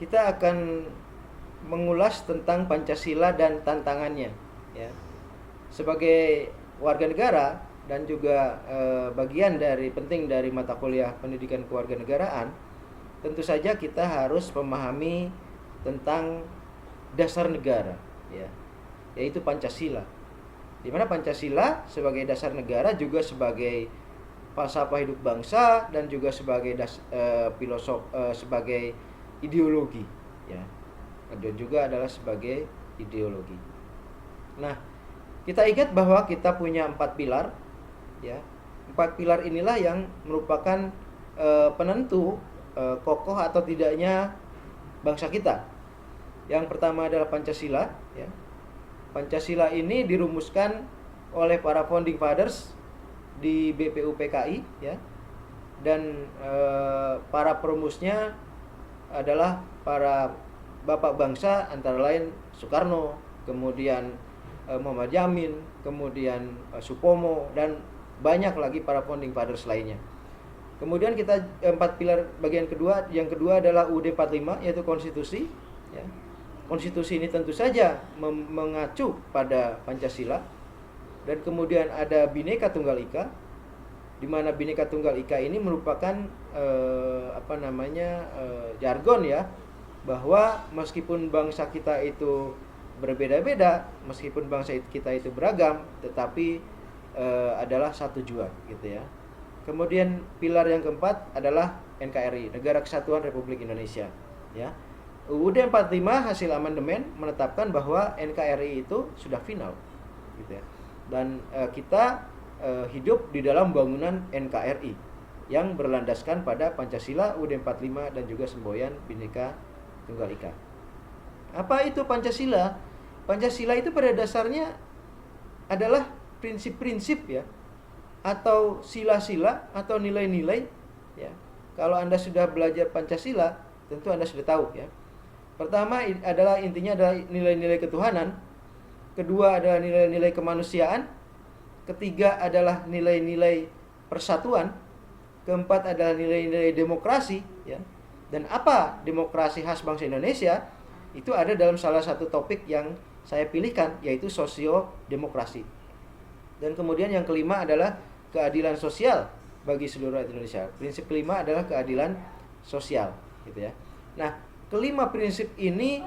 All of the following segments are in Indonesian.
kita akan mengulas tentang Pancasila dan tantangannya, ya. Sebagai warga negara dan juga bagian dari penting dari mata kuliah pendidikan kewarganegaraan, tentu saja kita harus memahami tentang dasar negara, ya, yaitu Pancasila. Di mana Pancasila sebagai dasar negara juga sebagai falsafah hidup bangsa dan juga sebagai sebagai ideologi, ya. Dan juga adalah sebagai ideologi. Nah, kita ingat bahwa kita punya 4 pilar, ya. 4 pilar inilah yang merupakan penentu kokoh atau tidaknya bangsa kita. Yang pertama adalah Pancasila, ya. Pancasila ini dirumuskan oleh para founding fathers di BPUPKI, ya. Dan para perumusnya adalah para bapak bangsa, antara lain Soekarno, kemudian Muhammad Yamin, kemudian Supomo, dan banyak lagi para founding fathers lainnya. Kemudian kita 4 pilar bagian kedua, yang kedua adalah UUD 45, yaitu konstitusi, ya. Konstitusi ini tentu saja mengacu pada Pancasila. Dan kemudian ada Bhinneka Tunggal Ika, di mana Bhinneka Tunggal Ika ini merupakan jargon, ya, bahwa meskipun bangsa kita itu berbeda-beda, meskipun bangsa kita itu beragam, tetapi adalah satu jua, gitu ya. Kemudian pilar yang keempat adalah NKRI, Negara Kesatuan Republik Indonesia, ya. UUD 45 hasil amandemen menetapkan bahwa NKRI itu sudah final, gitu ya. Dan kita hidup di dalam bangunan NKRI yang berlandaskan pada Pancasila, UUD 45, dan juga semboyan Bhinneka Tunggal Ika. Apa itu Pancasila? Pancasila itu pada dasarnya adalah prinsip-prinsip, ya, atau sila-sila atau nilai-nilai, ya. Kalau Anda sudah belajar Pancasila, tentu Anda sudah tahu, ya. Pertama adalah intinya adalah nilai-nilai ketuhanan. Kedua adalah nilai-nilai kemanusiaan. Ketiga adalah nilai-nilai persatuan. Keempat adalah nilai-nilai demokrasi, ya. Dan apa demokrasi khas bangsa Indonesia? Itu ada dalam salah satu topik yang saya pilihkan, yaitu sosiodemokrasi. Dan kemudian yang kelima adalah keadilan sosial bagi seluruh rakyat Indonesia. Prinsip kelima adalah keadilan sosial, gitu ya. Nah, kelima prinsip ini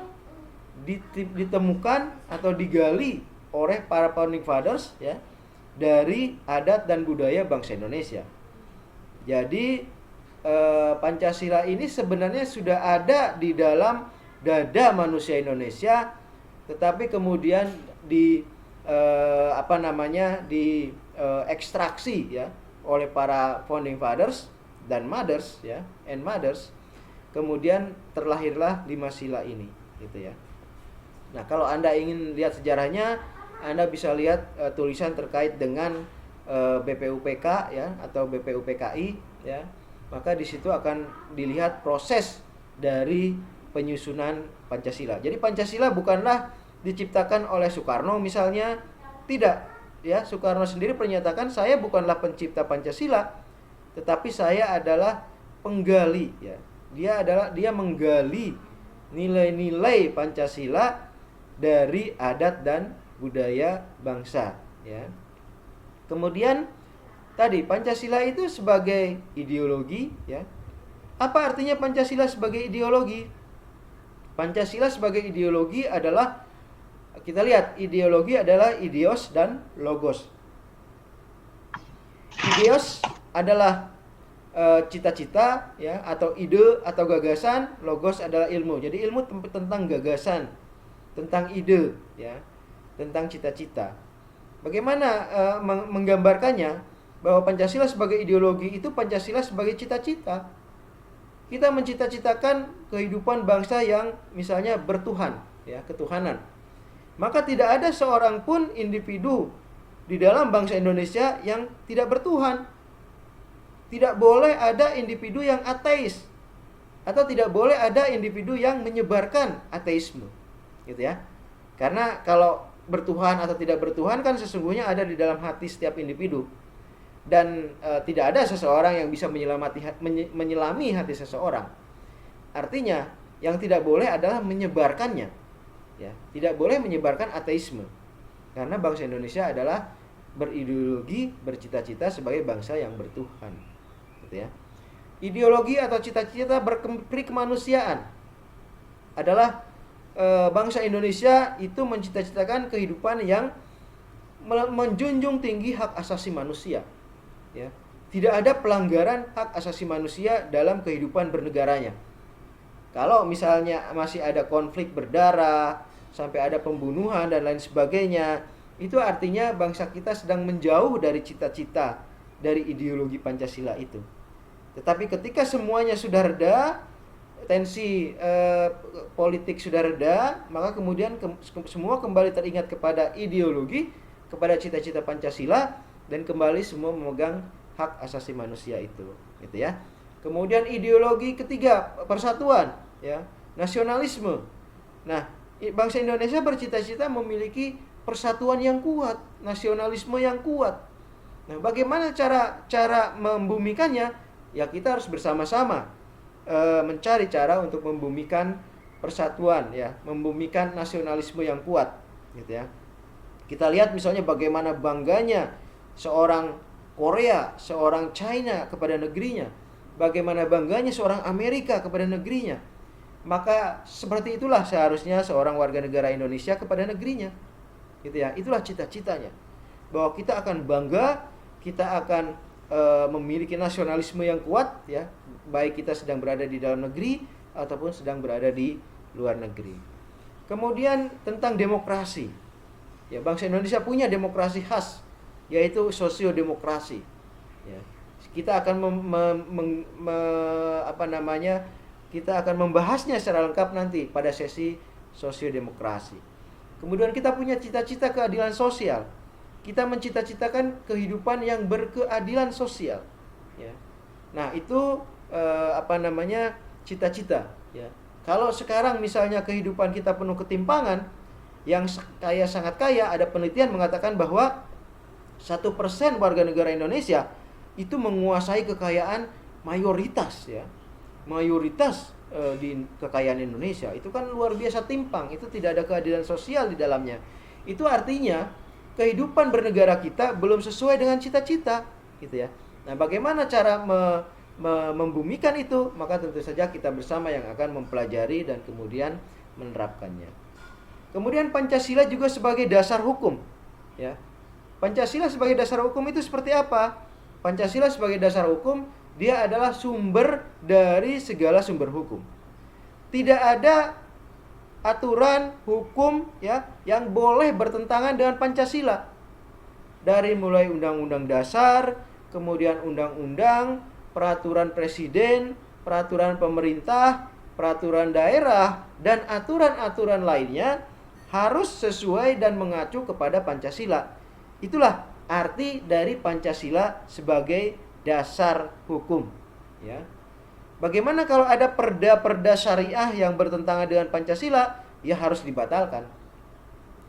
ditemukan atau digali oleh para founding fathers, ya, dari adat dan budaya bangsa Indonesia. Jadi Pancasila ini sebenarnya sudah ada di dalam dada manusia Indonesia, tetapi kemudian diekstraksi, ya, oleh para founding fathers dan mothers, ya, and mothers. Kemudian terlahirlah 5 sila ini, gitu ya. Nah, kalau Anda ingin lihat sejarahnya, Anda bisa lihat tulisan terkait dengan BPUPK, ya, atau BPUPKI, ya. Maka di situ akan dilihat proses dari penyusunan Pancasila. Jadi Pancasila bukanlah diciptakan oleh Soekarno misalnya, tidak, ya. Soekarno sendiri menyatakan, saya bukanlah pencipta Pancasila, tetapi saya adalah penggali, ya. Dia menggali nilai-nilai Pancasila dari adat dan budaya bangsa, ya. Kemudian tadi Pancasila itu sebagai ideologi, ya. Apa artinya Pancasila sebagai ideologi? Pancasila sebagai ideologi adalah, kita lihat, ideologi adalah ideos dan logos. Ideos adalah cita-cita, ya, atau ide atau gagasan. Logos adalah ilmu. Jadi ilmu tentang gagasan, tentang ide, ya, tentang cita-cita. Bagaimana menggambarkannya bahwa Pancasila sebagai ideologi itu Pancasila sebagai cita-cita. Kita mencita-citakan kehidupan bangsa yang misalnya bertuhan, ya, ketuhanan. Maka tidak ada seorang pun individu di dalam bangsa Indonesia yang tidak bertuhan. Tidak boleh ada individu yang ateis, atau tidak boleh ada individu yang menyebarkan ateisme, gitu ya. Karena kalau bertuhan atau tidak bertuhan kan sesungguhnya ada di dalam hati setiap individu. Dan tidak ada seseorang yang bisa menyelami hati seseorang. Artinya Yang tidak boleh adalah menyebarkannya. Ya, tidak boleh menyebarkan ateisme. Karena bangsa Indonesia adalah berideologi, bercita-cita sebagai bangsa yang bertuhan. Gitu ya. Ideologi atau cita-cita berkemanusiaan adalah bangsa Indonesia itu mencita-citakan kehidupan yang menjunjung tinggi hak asasi manusia. Ya. Tidak ada pelanggaran hak asasi manusia dalam kehidupan bernegaranya. Kalau misalnya masih ada konflik berdarah, sampai ada pembunuhan dan lain sebagainya, itu artinya bangsa kita sedang menjauh dari cita-cita, dari ideologi Pancasila itu. Tetapi ketika semuanya sudah reda, tensi politik sudah reda, maka kemudian semua kembali teringat kepada ideologi, kepada cita-cita Pancasila, dan kembali semua memegang hak asasi manusia itu, gitu ya. Kemudian ideologi ketiga, persatuan, ya, nasionalisme. Nah, bangsa Indonesia bercita-cita memiliki persatuan yang kuat, nasionalisme yang kuat. Nah, bagaimana cara membumikannya? Ya, kita harus bersama-sama mencari cara untuk membumikan persatuan, ya, membumikan nasionalisme yang kuat, gitu ya. Kita lihat misalnya bagaimana bangganya seorang Korea, seorang China kepada negerinya, bagaimana bangganya seorang Amerika kepada negerinya. Maka seperti itulah seharusnya seorang warga negara Indonesia kepada negerinya, gitu ya. Itulah cita-citanya, bahwa kita akan bangga, kita akan memiliki nasionalisme yang kuat, ya, baik kita sedang berada di dalam negeri ataupun sedang berada di luar negeri. Kemudian tentang demokrasi, ya, bangsa Indonesia punya demokrasi khas, yaitu sosiodemokrasi. Ya. Kita akan kita akan membahasnya secara lengkap nanti pada sesi sosiodemokrasi. Kemudian kita punya cita-cita keadilan sosial. Kita mencita-citakan kehidupan yang berkeadilan sosial. Ya. Nah, itu cita-cita. Ya. Kalau sekarang misalnya kehidupan kita penuh ketimpangan, yang kaya sangat kaya, ada penelitian mengatakan bahwa 1% warga negara Indonesia itu menguasai kekayaan mayoritas, ya. Mayoritas di kekayaan Indonesia. Itu kan luar biasa timpang. Itu tidak ada keadilan sosial di dalamnya. Itu artinya kehidupan bernegara kita belum sesuai dengan cita-cita, gitu ya. Nah, bagaimana cara membumikan itu? Maka tentu saja kita bersama yang akan mempelajari dan kemudian menerapkannya. Kemudian Pancasila juga sebagai dasar hukum, ya. Pancasila sebagai dasar hukum itu seperti apa? Pancasila sebagai dasar hukum, dia adalah sumber dari segala sumber hukum. Tidak ada aturan hukum, ya, yang boleh bertentangan dengan Pancasila. Dari mulai undang-undang dasar, kemudian undang-undang, peraturan presiden, peraturan pemerintah, peraturan daerah, dan aturan-aturan lainnya harus sesuai dan mengacu kepada Pancasila. Itulah arti dari Pancasila sebagai dasar hukum, ya. Bagaimana kalau ada perda-perda syariah yang bertentangan dengan Pancasila? Ya harus dibatalkan,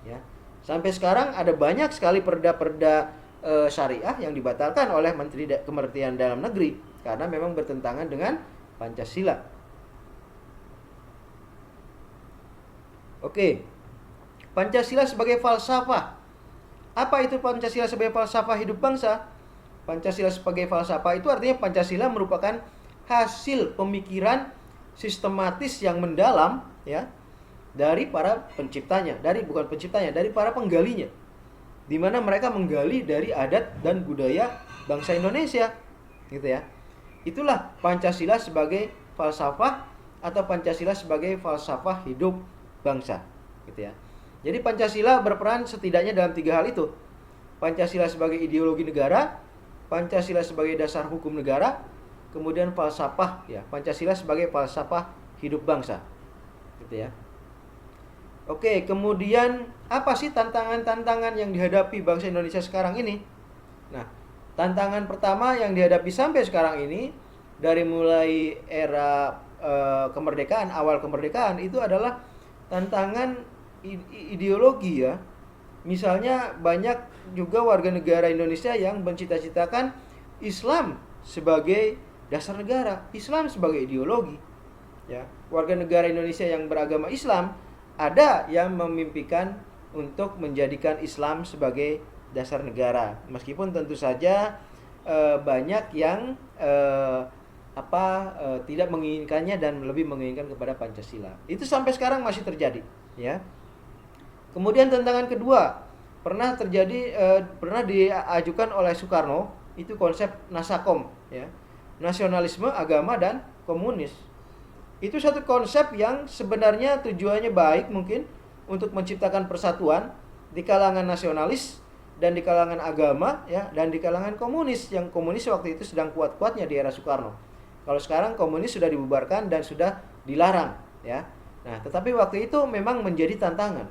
ya. Sampai sekarang ada banyak sekali perda-perda syariah yang dibatalkan oleh Menteri Kementerian Dalam Negeri karena memang bertentangan dengan Pancasila. Oke. Pancasila sebagai falsafah. Apa itu Pancasila sebagai falsafah hidup bangsa? Pancasila sebagai falsafah itu artinya Pancasila merupakan hasil pemikiran sistematis yang mendalam, ya, dari para penciptanya, dari para penggalinya, di mana mereka menggali dari adat dan budaya bangsa Indonesia, gitu ya. Itulah Pancasila sebagai falsafah atau Pancasila sebagai falsafah hidup bangsa, gitu ya. Jadi Pancasila berperan setidaknya dalam 3 hal itu. Pancasila sebagai ideologi negara, Pancasila sebagai dasar hukum negara, kemudian falsafah, ya, Pancasila sebagai falsafah hidup bangsa, gitu ya. Oke, kemudian apa sih tantangan-tantangan yang dihadapi bangsa Indonesia sekarang ini? Nah, tantangan pertama yang dihadapi sampai sekarang ini, dari mulai era kemerdekaan, awal kemerdekaan, itu adalah tantangan ideologi, ya. Misalnya banyak juga warga negara Indonesia yang mencita-citakan Islam sebagai dasar negara, Islam sebagai ideologi. ya, warga negara Indonesia yang beragama Islam ada yang memimpikan untuk menjadikan Islam sebagai dasar negara. Meskipun tentu saja banyak yang tidak menginginkannya dan lebih menginginkan kepada Pancasila. Itu sampai sekarang masih terjadi, ya. Kemudian tantangan kedua pernah diajukan oleh Soekarno, itu konsep Nasakom, ya. Nasionalisme, agama, dan komunis. Itu satu konsep yang sebenarnya tujuannya baik mungkin untuk menciptakan persatuan di kalangan nasionalis dan di kalangan agama, ya, dan di kalangan komunis, yang komunis waktu itu sedang kuat-kuatnya di era Soekarno. Kalau sekarang komunis sudah dibubarkan dan sudah dilarang, ya. Nah, tetapi waktu itu memang menjadi tantangan.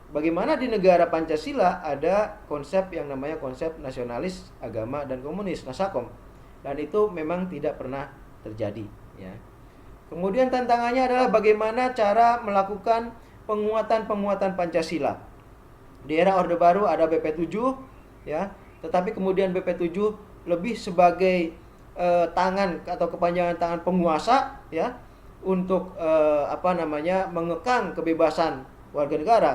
Bagaimana di negara Pancasila ada konsep yang namanya konsep nasionalis, agama, dan komunis, Nasakom. Dan itu memang tidak pernah terjadi, ya. Kemudian tantangannya adalah bagaimana cara melakukan penguatan Pancasila. Di era Orde Baru ada BP7, ya, tetapi kemudian BP7 lebih sebagai tangan atau kepanjangan tangan penguasa, ya, untuk mengekang kebebasan warga negara.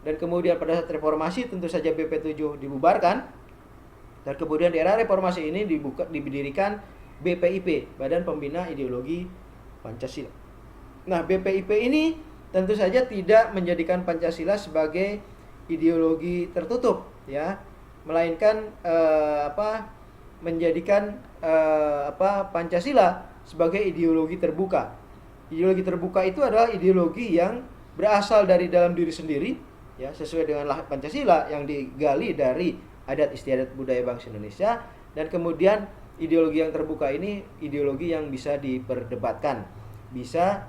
Dan kemudian pada saat reformasi tentu saja BP7 dibubarkan. Dan kemudian di era reformasi ini didirikan BPIP, Badan Pembina Ideologi Pancasila. Nah, BPIP ini tentu saja tidak menjadikan Pancasila sebagai ideologi tertutup, ya, melainkan menjadikan Pancasila sebagai ideologi terbuka. Ideologi terbuka itu adalah ideologi yang berasal dari dalam diri sendiri, ya, sesuai dengan Pancasila yang digali dari adat istiadat budaya bangsa Indonesia. Dan kemudian ideologi yang terbuka ini ideologi yang bisa diperdebatkan, bisa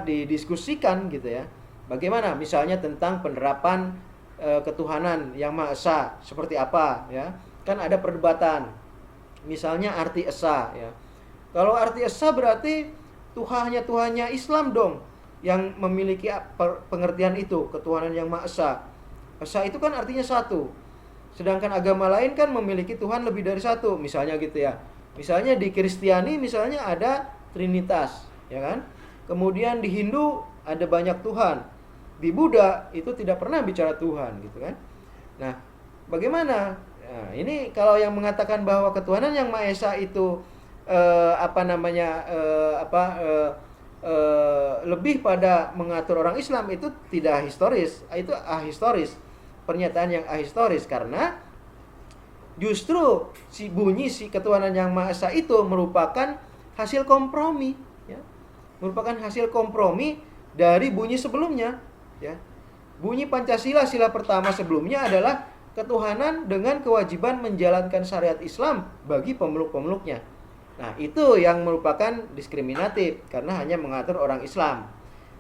didiskusikan, gitu ya. Bagaimana misalnya tentang penerapan ketuhanan yang Maha Esa seperti apa, ya. Kan ada perdebatan. Misalnya arti esa, ya. Kalau arti esa berarti Tuhannya Islam dong yang memiliki pengertian itu, ketuhanan yang Maha Esa. Esa itu kan artinya satu. Sedangkan agama lain kan memiliki Tuhan lebih dari satu, misalnya gitu ya. Misalnya di Kristiani misalnya ada Trinitas, ya kan? Kemudian di Hindu ada banyak Tuhan. Di Buddha itu tidak pernah bicara Tuhan, gitu kan? Nah, bagaimana? Nah, ini kalau yang mengatakan bahwa ketuhanan yang Maha Esa itu lebih pada mengatur orang Islam, itu tidak historis, itu ahistoris. Pernyataan yang ahistoris, karena justru si ketuhanan yang Maha Esa itu merupakan hasil kompromi, ya. Merupakan hasil kompromi dari bunyi sebelumnya, ya. Bunyi Pancasila sila pertama sebelumnya adalah ketuhanan dengan kewajiban menjalankan syariat Islam bagi pemeluk-pemeluknya. Nah, itu yang merupakan diskriminatif karena hanya mengatur orang Islam.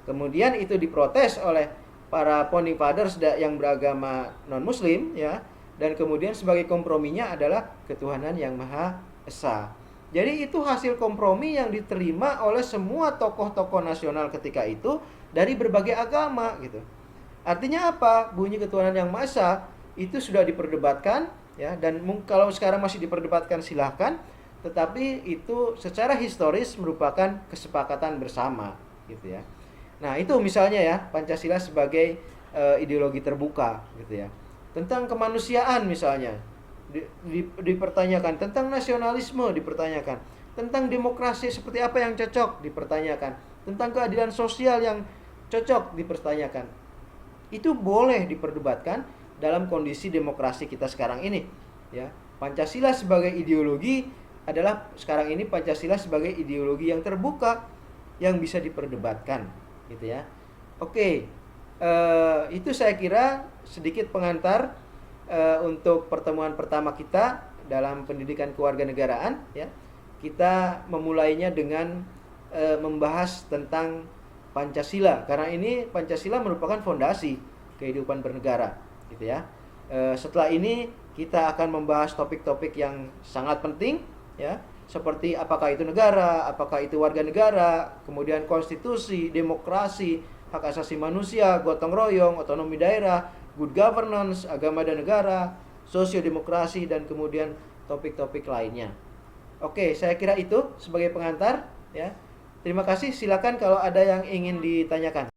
Kemudian itu diprotes oleh para founding fathers yang beragama non-muslim, ya. Dan kemudian sebagai komprominya adalah ketuhanan yang Maha Esa. Jadi itu hasil kompromi yang diterima oleh semua tokoh-tokoh nasional ketika itu dari berbagai agama, gitu. Artinya apa? Bunyi ketuhanan yang Maha Esa itu sudah diperdebatkan, ya, dan kalau sekarang masih diperdebatkan silahkan, tetapi itu secara historis merupakan kesepakatan bersama, gitu ya. Nah, itu misalnya ya, Pancasila sebagai ideologi terbuka, gitu ya. Tentang kemanusiaan misalnya dipertanyakan, tentang nasionalisme dipertanyakan, tentang demokrasi seperti apa yang cocok dipertanyakan, tentang keadilan sosial yang cocok dipertanyakan. Itu boleh diperdebatkan dalam kondisi demokrasi kita sekarang ini, ya. Pancasila sebagai ideologi adalah sekarang ini Pancasila sebagai ideologi yang terbuka yang bisa diperdebatkan, gitu ya. Oke, itu saya kira sedikit pengantar untuk pertemuan pertama kita dalam pendidikan kewarganegaraan, ya. Kita memulainya dengan membahas tentang Pancasila, karena ini Pancasila merupakan fondasi kehidupan bernegara, gitu ya. Setelah ini kita akan membahas topik-topik yang sangat penting, ya, seperti apakah itu negara, apakah itu warga negara, kemudian konstitusi, demokrasi, hak asasi manusia, gotong royong, otonomi daerah, good governance, agama dan negara, sosiodemokrasi, dan kemudian topik-topik lainnya. Oke, saya kira itu sebagai pengantar ya. Terima kasih, silakan kalau ada yang ingin ditanyakan.